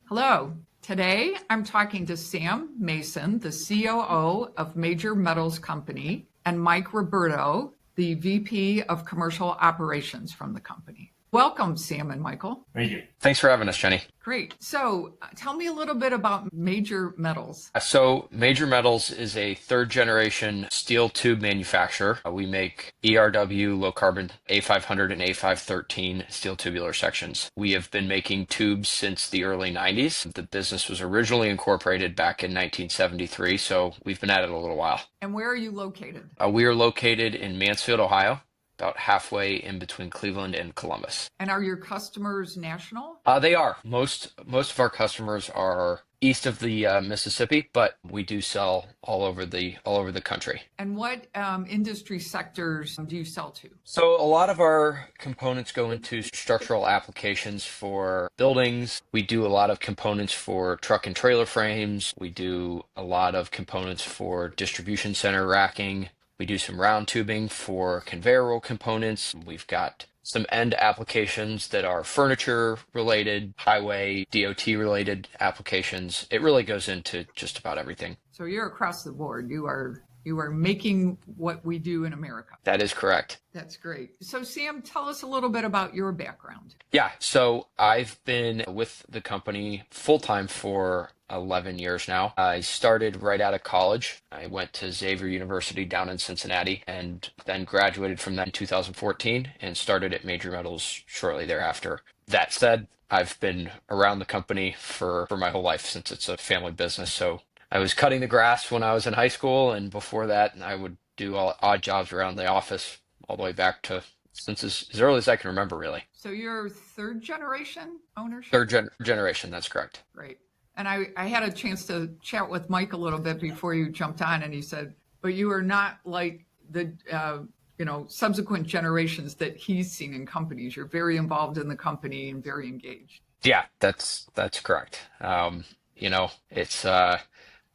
Hello. Today I'm talking to Sam Mason, the COO of Major Metals Company, and Mike Roberto, the VP of Commercial Operations from the company. Welcome, Sam and Michael. Thank you. Thanks for having us, Jenny. Great. So tell me a little bit about Major Metals. So Major Metals is a third generation steel tube manufacturer. We make ERW, low carbon A500 and A513 steel tubular sections. We have been making tubes since the early 90s. The business was originally incorporated back in 1973, so we've been at it a little while. And where are you located? We are located in Mansfield, Ohio, about halfway in between Cleveland and Columbus. And are your customers national? They are. Most of our customers are east of the Mississippi, but we do sell all over the country. And what industry sectors do you sell to? So a lot of our components go into structural applications for buildings. We do a lot of components for truck and trailer frames. We do a lot of components for distribution center racking. We do some round tubing for conveyor roll components. We've got some end applications that are furniture related, highway, DOT related applications. It really goes into just about everything. So you're across the board. You are making what we do in America. That is correct. That's great. So Sam, tell us a little bit about your background. Yeah, so I've been with the company full time for 11 years now. I started right out of college. I went to Xavier University down in Cincinnati and then graduated from that in 2014 and started at Major Metals shortly thereafter. That said, I've been around the company for my whole life since it's a family business. So I was cutting the grass when I was in high school, and before that, I would do all odd jobs around the office all the way back to since as early as I can remember, really. So you're third generation ownership? Third generation, that's correct. Right. And I had a chance to chat with Mike a little bit before you jumped on, and he said, but you are not like the subsequent generations that he's seen in companies. You're very involved in the company and very engaged. Yeah, that's correct. It's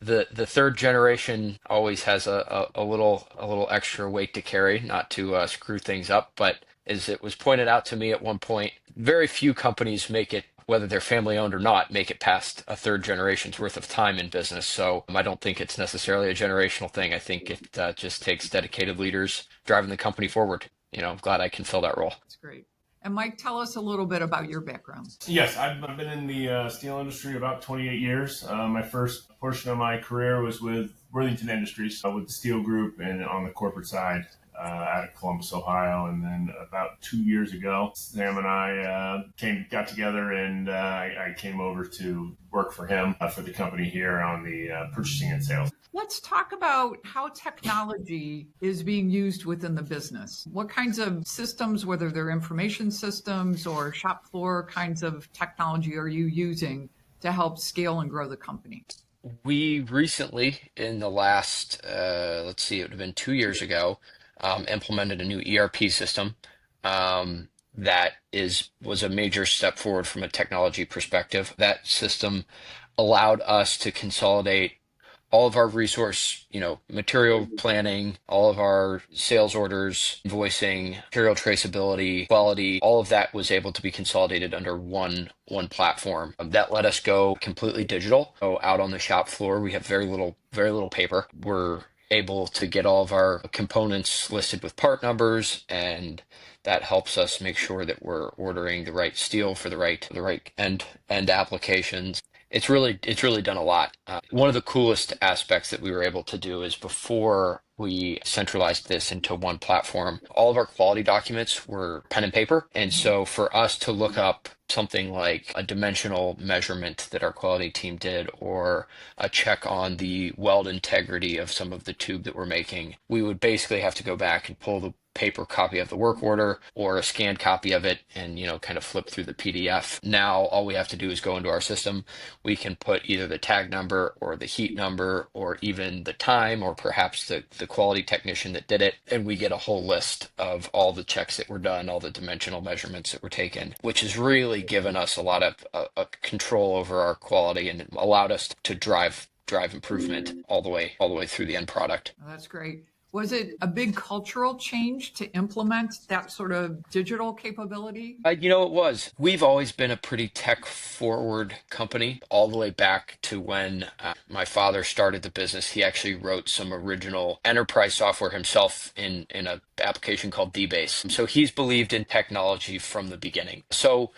the third generation always has a little extra weight to carry, not to screw things up. But as it was pointed out to me at one point, very few companies make it, whether they're family owned or not, make it past a third generation's worth of time in business. So I don't think it's necessarily a generational thing. I think it just takes dedicated leaders driving the company forward. I'm glad I can fill that role. That's great. And Mike, tell us a little bit about your background. Yes, I've been in the steel industry about 28 years. My first portion of my career was with Worthington Industries, with the steel group and on the corporate side out of Columbus, Ohio. And then about 2 years ago, Sam and I got together, and I came over to work for him for the company here on the purchasing and sales. Let's talk about how technology is being used within the business. What kinds of systems, whether they're information systems or shop floor kinds of technology, are you using to help scale and grow the company? We recently, in the last, it would have been 2 years ago, implemented a new ERP system that was a major step forward from a technology perspective. That system allowed us to consolidate all of our resource, material planning, all of our sales orders, invoicing, material traceability, quality, all of that was able to be consolidated under one platform. That let us go completely digital. So out on the shop floor, we have very little paper. We're able to get all of our components listed with part numbers, and that helps us make sure that we're ordering the right steel for the right end applications. It's really done a lot. One of the coolest aspects that we were able to do is before we centralized this into one platform, all of our quality documents were pen and paper. And so for us to look up something like a dimensional measurement that our quality team did, or a check on the weld integrity of some of the tube that we're making, we would basically have to go back and pull the paper copy of the work order or a scanned copy of it and kind of flip through the PDF. Now all we have to do is go into our system. We can put either the tag number or the heat number or even the time or perhaps the quality technician that did it, and we get a whole list of all the checks that were done, all the dimensional measurements that were taken, which has really given us a lot of control over our quality and allowed us to drive improvement all the way through the end product. Oh, that's great. Was it a big cultural change to implement that sort of digital capability? It was. We've always been a pretty tech forward company, all the way back to when my father started the business. He actually wrote some original enterprise software himself in an application called DBase. So he's believed in technology from the beginning. So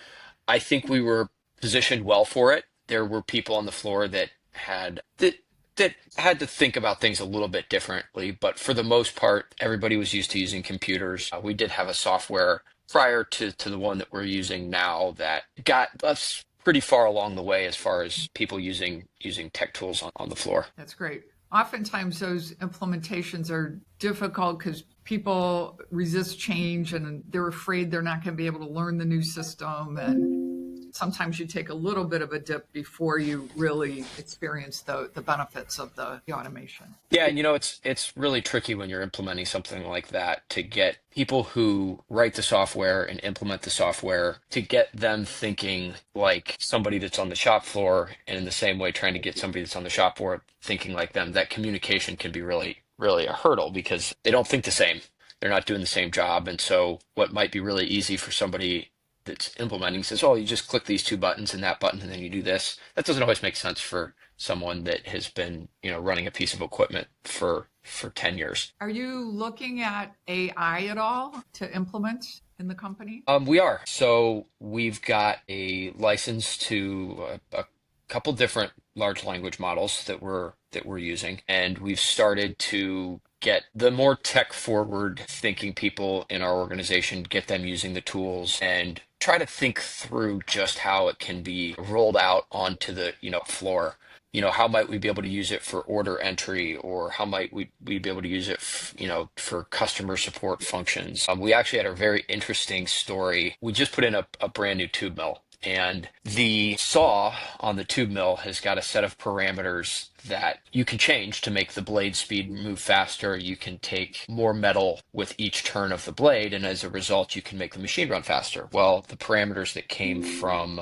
I think we were positioned well for it. There were people on the floor that had to think about things a little bit differently, but for the most part, everybody was used to using computers. We did have a software prior to the one that we're using now that got us pretty far along the way as far as people using tech tools on the floor. That's great. Oftentimes those implementations are difficult because people resist change and they're afraid they're not going to be able to learn the new system. And sometimes you take a little bit of a dip before you really experience the benefits of the automation. Yeah, and it's really tricky when you're implementing something like that to get people who write the software and implement the software to get them thinking like somebody that's on the shop floor, and in the same way trying to get somebody that's on the shop floor thinking like them. That communication can be really, really a hurdle because they don't think the same. They're not doing the same job. And so what might be really easy for somebody that's implementing says, oh, you just click these two buttons and that button, and then you do this. That doesn't always make sense for someone that has been, running a piece of equipment for 10 years. Are you looking at AI at all to implement in the company? We are. So we've got a license to a couple different large language models that we're using, and we've started to get the more tech forward thinking people in our organization, get them using the tools and try to think through just how it can be rolled out onto the floor. How might we be able to use it for order entry, or how might we be able to use it for customer support functions. We actually had a very interesting story. We just put in a brand new tube mill, and the saw on the tube mill has got a set of parameters that you can change to make the blade speed move faster. You can take more metal with each turn of the blade, and as a result, you can make the machine run faster. Well, the parameters that came from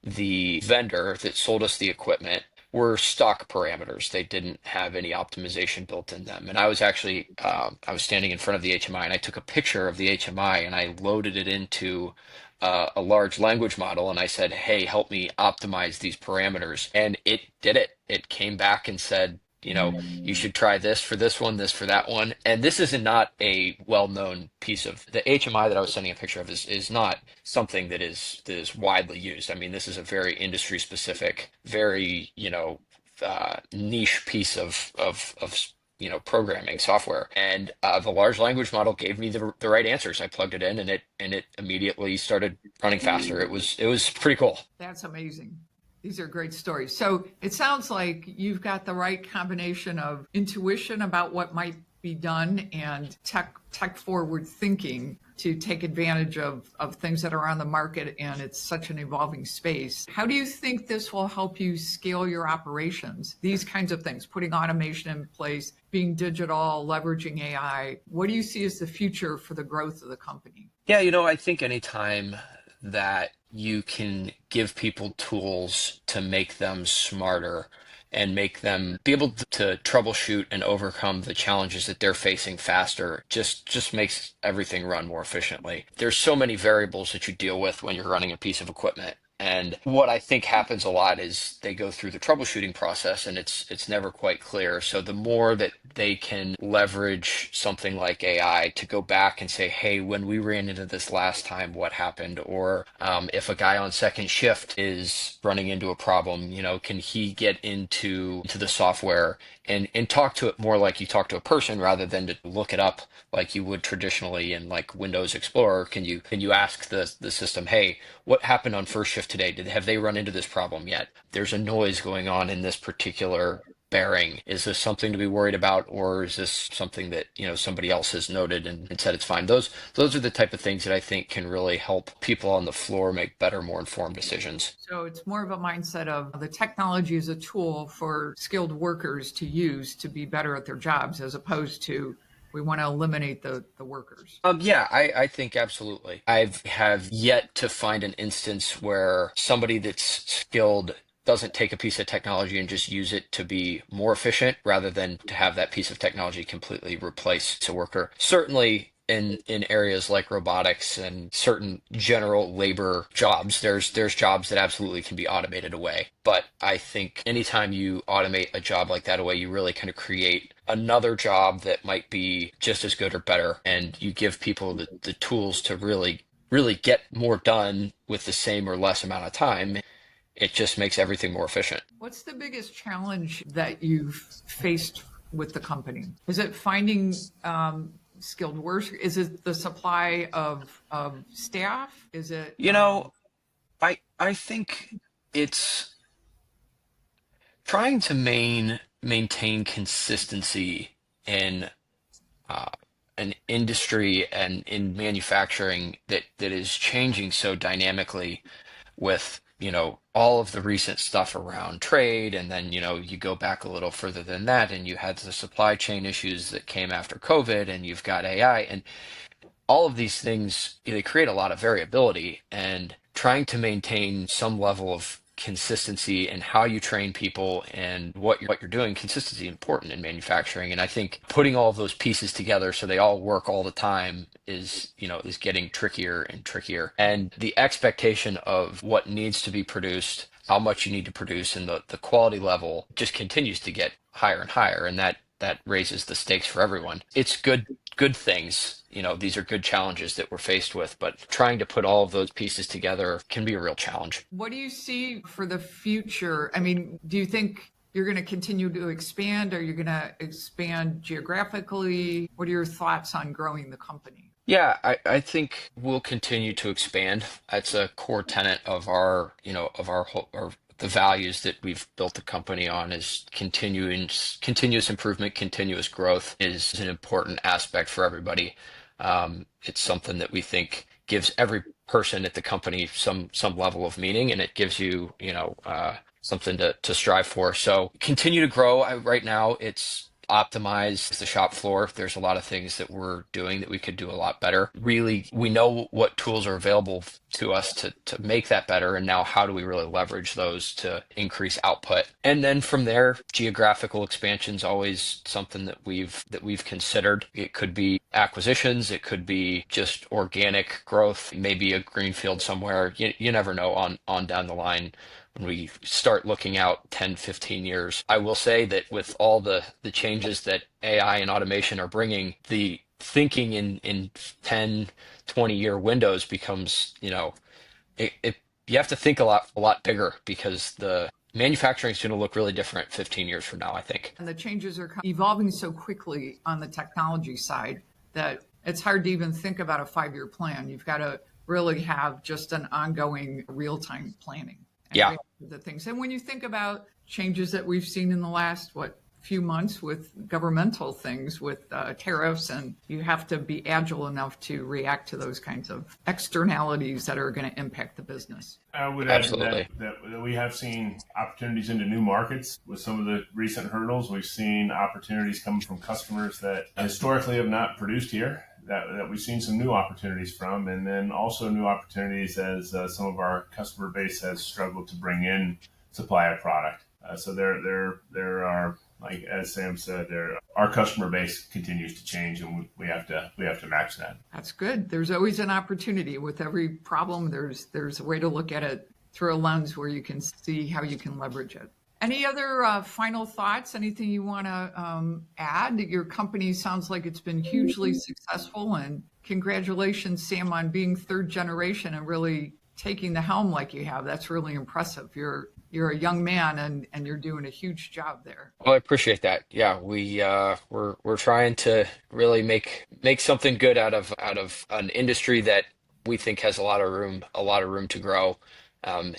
the vendor that sold us the equipment were stock parameters. They didn't have any optimization built in them. And I was actually, I was standing in front of the HMI and I took a picture of the HMI and I loaded it into a large language model. And I said, hey, help me optimize these parameters. And it did it. It came back and said, you should try this for this one, this for that one. And this is not a well-known piece of the HMI that I was sending a picture of is not something that is widely used. I mean, this is a very industry specific, very, niche piece of programming software. And the large language model gave me the right answers. I plugged it in and it immediately started running faster. It was pretty cool. That's amazing. These are great stories. So it sounds like you've got the right combination of intuition about what might be done and tech forward thinking to take advantage of things that are on the market, and it's such an evolving space. How do you think this will help you scale your operations? These kinds of things, putting automation in place, being digital, leveraging AI. What do you see as the future for the growth of the company? Yeah, I think anytime that you can give people tools to make them smarter and make them be able to troubleshoot and overcome the challenges that they're facing faster, just makes everything run more efficiently. There's so many variables that you deal with when you're running a piece of equipment. And what I think happens a lot is they go through the troubleshooting process and it's never quite clear. So the more that they can leverage something like AI to go back and say, hey, when we ran into this last time, what happened? Or if a guy on second shift is running into a problem, can he get into the software and talk to it more like you talk to a person rather than to look it up like you would traditionally in like Windows Explorer? Can you ask the system, hey, what happened on first shift today? Have they run into this problem yet? There's a noise going on in this particular bearing. Is this something to be worried about, or is this something that somebody else has noted and said it's fine? Those are the type of things that I think can really help people on the floor make better, more informed decisions. So it's more of a mindset of the technology is a tool for skilled workers to use to be better at their jobs, as opposed to we want to eliminate the workers. Yeah, I think absolutely. I have yet to find an instance where somebody that's skilled doesn't take a piece of technology and just use it to be more efficient rather than to have that piece of technology completely replace a worker. Certainly in areas like robotics and certain general labor jobs, there's jobs that absolutely can be automated away. But I think anytime you automate a job like that away, you really kind of create another job that might be just as good or better, and you give people the tools to really get more done with the same or less amount of time. It just makes everything more efficient. What's the biggest challenge that you've faced with the company? Is it finding skilled workers? Is it the supply of staff? Is it You know, I think it's trying to maintain consistency in uh, an industry and in manufacturing that is changing so dynamically with, all of the recent stuff around trade. And then, you go back a little further than that and you had the supply chain issues that came after COVID, and you've got AI, and all of these things, they create a lot of variability, and trying to maintain some level of consistency in how you train people and what you're doing. Consistency is important in manufacturing, and I think putting all of those pieces together so they all work all the time is getting trickier and trickier. And the expectation of what needs to be produced, how much you need to produce, and the quality level just continues to get higher and higher, and that raises the stakes for everyone. It's good things. These are good challenges that we're faced with, but trying to put all of those pieces together can be a real challenge. what do you see for the future? I mean, do you think you're going to continue to expand? Are you going to expand geographically? What are your thoughts on growing the company? Yeah, I think we'll continue to expand. That's a core tenet of our whole, or the values that we've built the company on, is continuous improvement, continuous growth is an important aspect for everybody. It's something that we think gives every person at the company some level of meaning, and it gives you, something to strive for. So continue to grow. Right now, it's optimize the shop floor. There's a lot of things that we're doing that we could do a lot better. Really, we know what tools are available to us to make that better. And now how do we really leverage those to increase output? And then from there, geographical expansion is always something that we've considered. It could be acquisitions, it could be just organic growth, maybe a greenfield somewhere. You never know on down the line when we start looking out 10, 15 years. I will say that with all the changes that AI and automation are bringing, the thinking in 10, 20-year windows becomes, you have to think a lot bigger, because the manufacturing is going to look really different 15 years from now, I think. And the changes are evolving so quickly on the technology side that it's hard to even think about a 5-year plan. You've got to really have just an ongoing real-time planning. And Yeah. react to the things. And when you think about changes that we've seen in the last, few months with governmental things, with tariffs, and you have to be agile enough to react to those kinds of externalities that are going to impact the business. I would add to Absolutely. that we have seen opportunities into new markets with some of the recent hurdles. We've seen opportunities coming from customers that historically have not produced here, that we've seen some new opportunities from, and then also new opportunities as some of our customer base has struggled to bring in supply of product. So there are, like as Sam said, our customer base continues to change, and we have to match that. That's good. There's always an opportunity with every problem. There's a way to look at it through a lens where you can see how you can leverage it. Any other final thoughts? Anything you want to add? Your company sounds like it's been hugely successful, and congratulations, Sam, on being third generation and really taking the helm like you have. That's really impressive. You're a young man, and you're doing a huge job there. Well, I appreciate that. Yeah, we're trying to really make something good out of an industry that we think has a lot of room to grow. Um,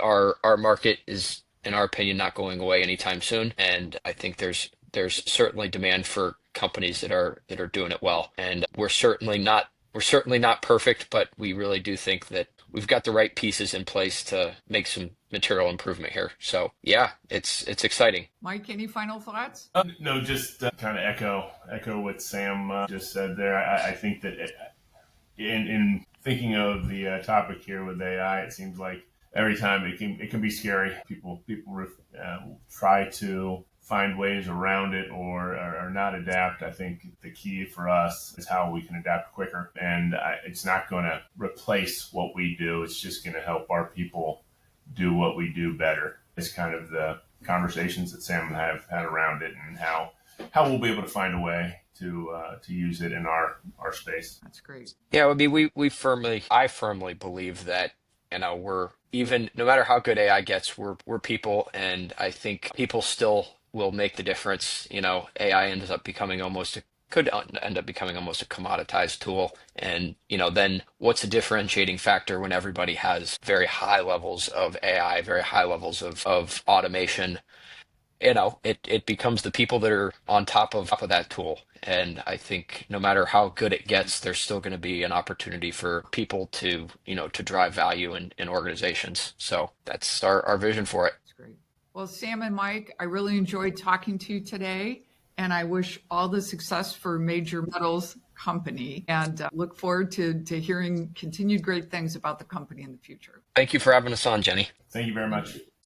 our market is, in our opinion, not going away anytime soon, and I think there's certainly demand for companies that are doing it well. And we're certainly not perfect, but we really do think that we've got the right pieces in place to make some material improvement here. So yeah, it's exciting. Mike, any final thoughts? No, just kind of echo what Sam just said there. I think that in thinking of the topic here with AI, it seems like every time it can be scary. People try to find ways around it or not adapt. I think the key for us is how we can adapt quicker. And it's not going to replace what we do. It's just going to help our people do what we do better. It's kind of the conversations that Sam and I have had around it, and how we'll be able to find a way to use it in our space. That's great. Yeah, I mean, I firmly believe that, we're even, no matter how good AI gets, we're people, and I think people still will make the difference. AI could end up becoming almost a commoditized tool. And, then what's a differentiating factor when everybody has very high levels of AI, very high levels of automation? It becomes the people that are on top of that tool. And I think no matter how good it gets, there's still going to be an opportunity for people to drive value in organizations. So that's our vision for it. That's great. Well, Sam and Mike, I really enjoyed talking to you today, and I wish all the success for Major Metals Company, and look forward to hearing continued great things about the company in the future. Thank you for having us on, Jenny. Thank you very much.